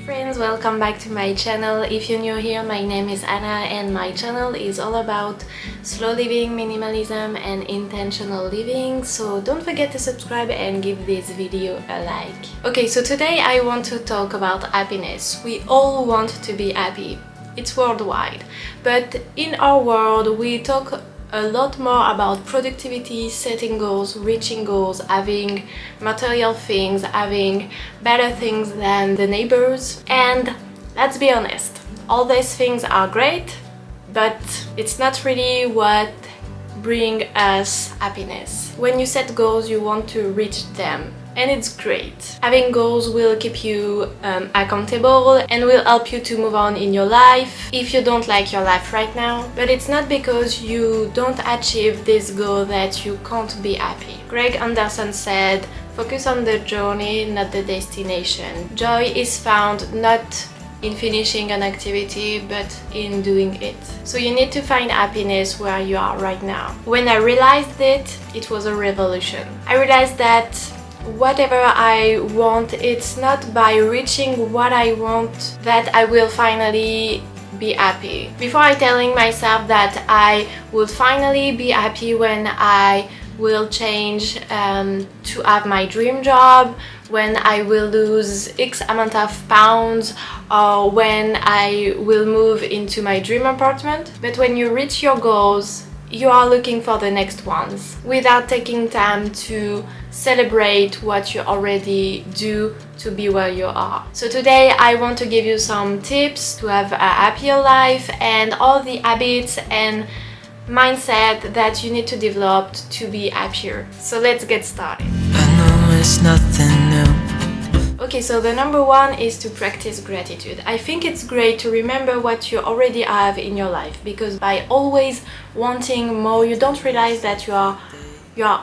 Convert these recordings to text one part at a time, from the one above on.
Friends, welcome back to my channel. If you're new here, my name is Anna and my channel is all about slow living, minimalism and intentional living, so don't forget to subscribe and give this video a like. Okay, so today I want to talk about happiness. We all want to be happy. It's worldwide, but in our world we talk a lot more about productivity, setting goals, reaching goals, having material things, having better things than the neighbors. And let's be honest, all these things are great, but it's not really what brings us happiness. When you set goals, you want to reach them. And it's great. Having goals will keep you accountable and will help you to move on in your life if you don't like your life right now. But it's not because you don't achieve this goal that you can't be happy. Greg Anderson said, "Focus on the journey, not the destination. Joy is found not in finishing an activity, but in doing it." So you need to find happiness where you are right now. When I realized it was a revolution. I realized that whatever I want, it's not by reaching what I want that I will finally be happy. Before I telling myself that I would finally be happy when I will change to have my dream job, when I will lose X amount of pounds, or when I will move into my dream apartment. But when you reach your goals, you are looking for the next ones without taking time to celebrate what you already do to be where you are. So today I want to give you some tips to have a happier life and all the habits and mindset that you need to develop to be happier. So let's get started. I know it's nothing new. Okay, so the number one is to practice gratitude. I think it's great to remember what you already have in your life, because by always wanting more, you don't realize that you are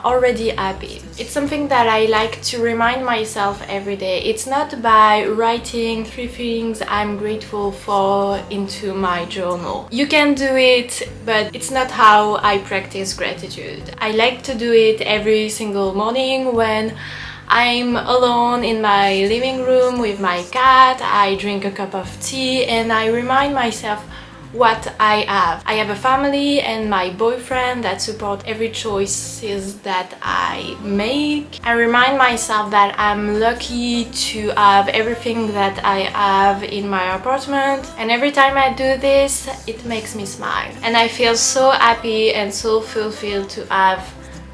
already happy. It's something that I like to remind myself every day. It's not by writing 3 things I'm grateful for into my journal. You can do it, but it's not how I practice gratitude. I like to do it every single morning when I'm alone in my living room with my cat. I drink a cup of tea and I remind myself what I have. I have a family and my boyfriend that support every choices that I make. I remind myself that I'm lucky to have everything that I have in my apartment, and every time I do this, it makes me smile. And I feel so happy and so fulfilled to have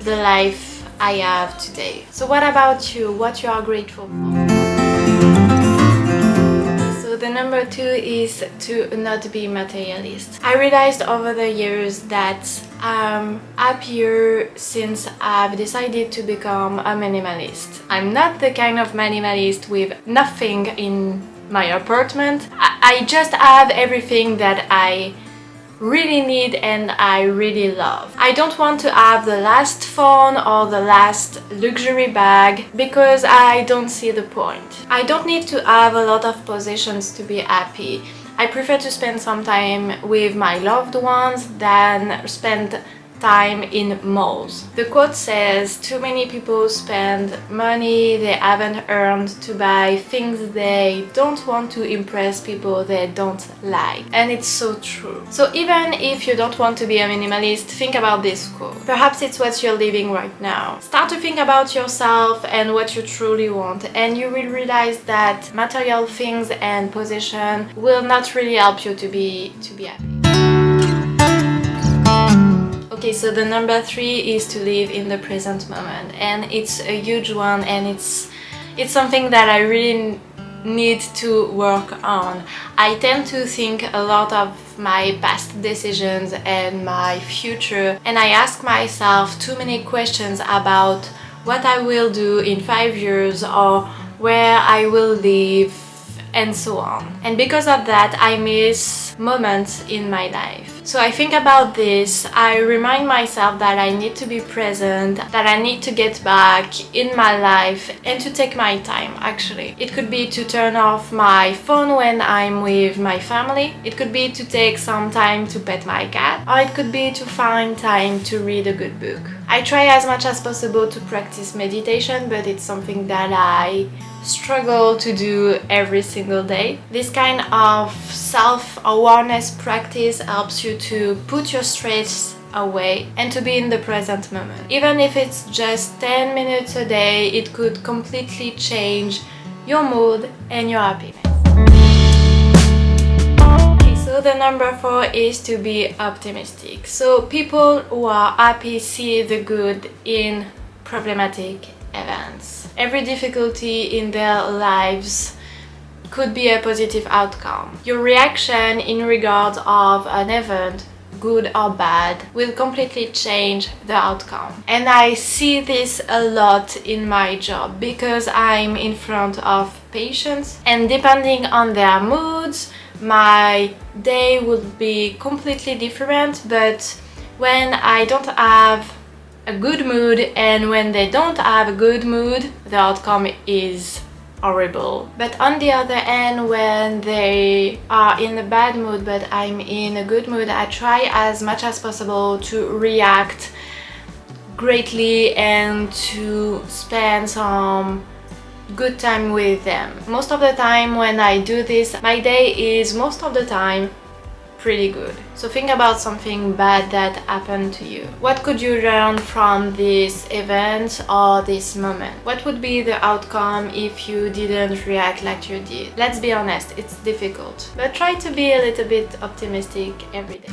the life I have today. So what about you? What you are grateful for? So the number 2 is to not be materialist. I realized over the years that I'm happier since I've decided to become a minimalist. I'm not the kind of minimalist with nothing in my apartment. I just have everything that I really need and I really love. I don't want to have the last phone or the last luxury bag because I don't see the point. I don't need to have a lot of possessions to be happy. I prefer to spend some time with my loved ones than spend time in malls. The quote says, "Too many people spend money they haven't earned to buy things they don't want to impress people they don't like." And it's so true. So even if you don't want to be a minimalist, think about this quote. Perhaps it's what you're living right now. Start to think about yourself and what you truly want, and you will realize that material things and possession will not really help you to be happy. Okay, so the number 3 is to live in the present moment, and it's a huge one, and it's something that I really need to work on. I tend to think a lot of my past decisions and my future, and I ask myself too many questions about what I will do in 5 years or where I will live and so on. And because of that, I miss moments in my life. So I think about this, I remind myself that I need to be present, that I need to get back in my life and to take my time actually. It could be to turn off my phone when I'm with my family, it could be to take some time to pet my cat, or it could be to find time to read a good book. I try as much as possible to practice meditation, but it's something that I struggle to do every single day. This kind of self-awareness practice helps you to put your stress away and to be in the present moment. Even if it's just 10 minutes a day, it could completely change your mood and your happiness. Okay, so the number 4 is to be optimistic. So people who are happy see the good in problematic events. Every difficulty in their lives could be a positive outcome. Your reaction in regard of an event, good or bad, will completely change the outcome. And I see this a lot in my job because I'm in front of patients, and depending on their moods, my day would be completely different. But when I don't have a good mood and when they don't have a good mood, the outcome is horrible. But on the other hand, when they are in a bad mood but I'm in a good mood, I try as much as possible to react greatly and to spend some good time with them. Most of the time when I do this, my day is most of the time pretty good. So think about something bad that happened to you. What could you learn from this event or this moment? What would be the outcome if you didn't react like you did? Let's be honest, it's difficult, but try to be a little bit optimistic every day.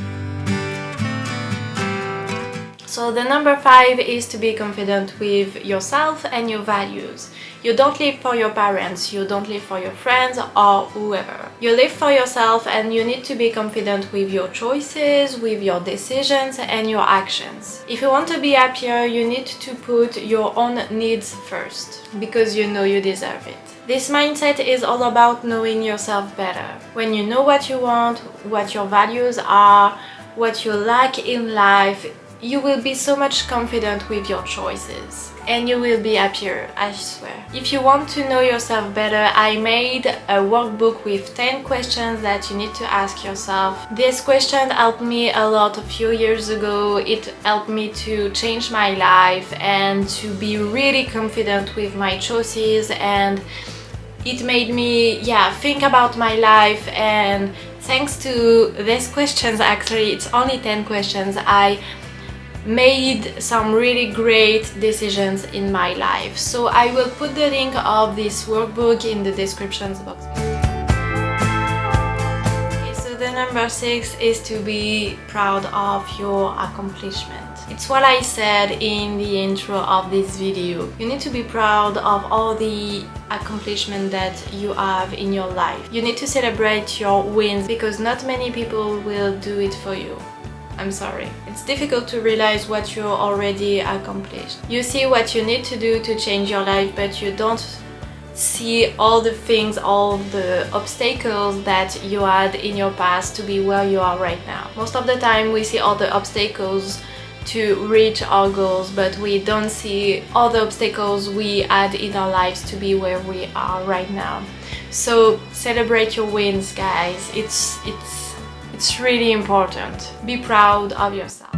So the number 5 is to be confident with yourself and your values. You don't live for your parents, you don't live for your friends or whoever. You live for yourself, and you need to be confident with your choices, with your decisions and your actions. If you want to be happier, you need to put your own needs first, because you know you deserve it. This mindset is all about knowing yourself better. When you know what you want, what your values are, what you like in life, you will be so much confident with your choices and you will be happier, I swear. If you want to know yourself better, I made a workbook with 10 questions that you need to ask yourself. This question helped me a lot a few years ago. It helped me to change my life and to be really confident with my choices, and it made me think about my life. And thanks to these questions, actually it's only 10 questions, I made some really great decisions in my life. So I will put the link of this workbook in the description box. Okay, so the number 6 is to be proud of your accomplishment. It's what I said in the intro of this video. You need to be proud of all the accomplishment that you have in your life. You need to celebrate your wins, because not many people will do it for you. I'm sorry. It's difficult to realize what you already accomplished. You see what you need to do to change your life, but you don't see all the things, all the obstacles that you had in your past to be where you are right now. Most of the time we see all the obstacles to reach our goals, but we don't see all the obstacles we had in our lives to be where we are right now. So celebrate your wins, guys. It's really important. Be proud of yourself.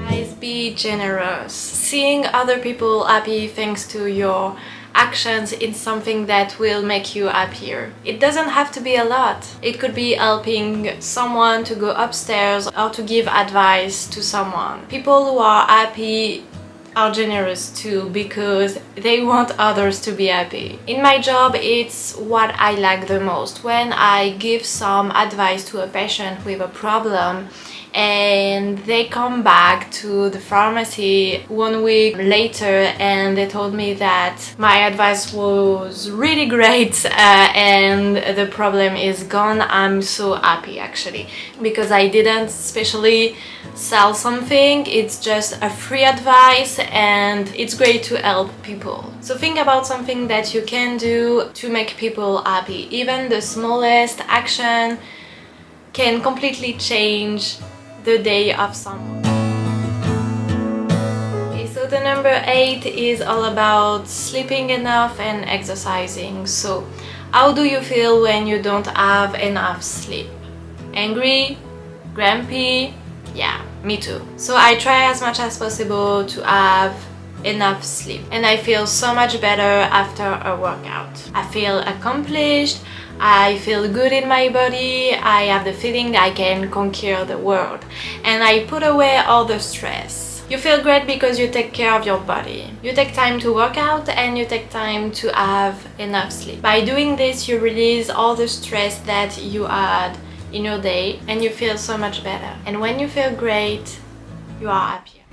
Guys, be generous. Seeing other people happy thanks to your actions is something that will make you happier. It doesn't have to be a lot. It could be helping someone to go upstairs or to give advice to someone. People who are happy are generous too, because they want others to be happy. In my job, it's what I like the most. When I give some advice to a patient with a problem and they come back to the pharmacy 1 week later and they told me that my advice was really great and the problem is gone, I'm so happy actually, because I didn't especially sell something. It's just a free advice and it's great to help people. So think about something that you can do to make people happy. Even the smallest action can completely change the day of someone. Okay, so the number 8 is all about sleeping enough and exercising. So how do you feel when you don't have enough sleep? Angry? Grumpy? Yeah, me too. So I try as much as possible to have enough sleep, and I feel so much better after a workout. I feel accomplished, I feel good in my body, I have the feeling that I can conquer the world, and I put away all the stress. You feel great because you take care of your body. You take time to work out and you take time to have enough sleep. By doing this, you release all the stress that you had in your day and you feel so much better. And when you feel great, you are happier.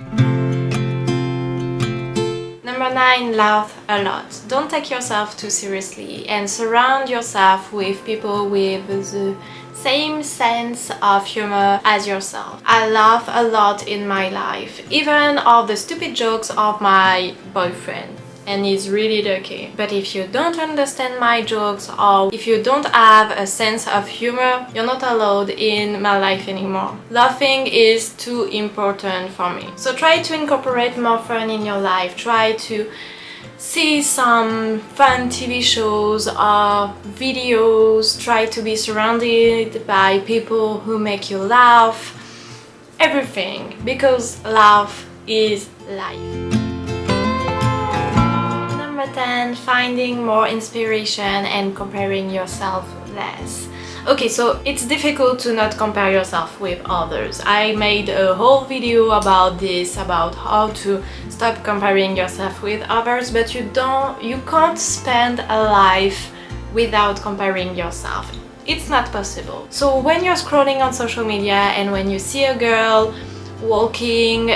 Number 9, laugh a lot. Don't take yourself too seriously and surround yourself with people with the same sense of humor as yourself. I laugh a lot in my life, even all the stupid jokes of my boyfriend. And he's really lucky. But if you don't understand my jokes or if you don't have a sense of humor, you're not allowed in my life anymore. Laughing is too important for me. So try to incorporate more fun in your life. Try to see some fun TV shows or videos. Try to be surrounded by people who make you laugh. Everything, because laugh is life. 10, finding more inspiration and comparing yourself less. Okay, so it's difficult to not compare yourself with others. I made a whole video about this, about how to stop comparing yourself with others, but you can't spend a life without comparing yourself. It's not possible. So when you're scrolling on social media and when you see a girl walking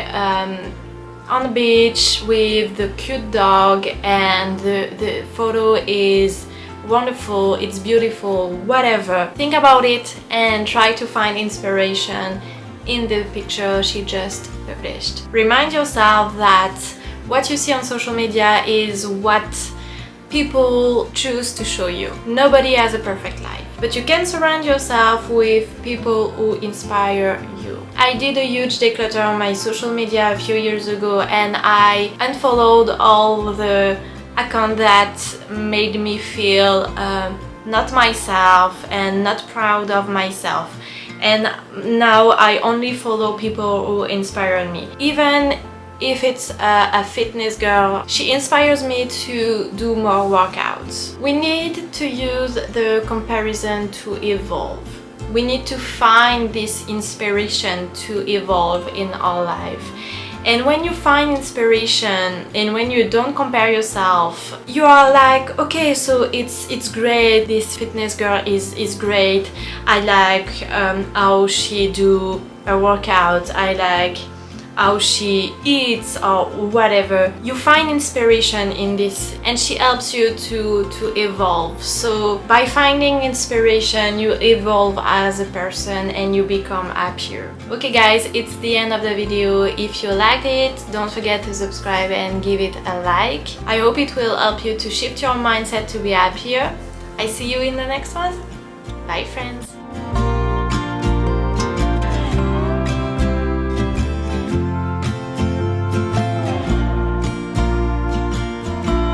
on the beach with the cute dog and the photo is wonderful, it's beautiful, whatever, think about it and try to find inspiration in the picture she just published. Remind yourself that what you see on social media is what people choose to show you. Nobody has a perfect life, but you can surround yourself with people who inspire you. I did a huge declutter on my social media a few years ago and I unfollowed all the accounts that made me feel not myself and not proud of myself. And now I only follow people who inspire me. Even if it's a fitness girl, she inspires me to do more workouts. We need to use the comparison to evolve. We need to find this inspiration to evolve in our life. And when you find inspiration and when you don't compare yourself, you are like, okay, so it's great, this fitness girl is great, I like how she do a workout, I like how she eats or whatever. You find inspiration in this and she helps you to evolve. So by finding inspiration, you evolve as a person and you become happier. Okay guys, it's the end of the video. If you liked it, don't forget to subscribe and give it a like. I hope it will help you to shift your mindset to be happier. I see you in the next one. Bye friends.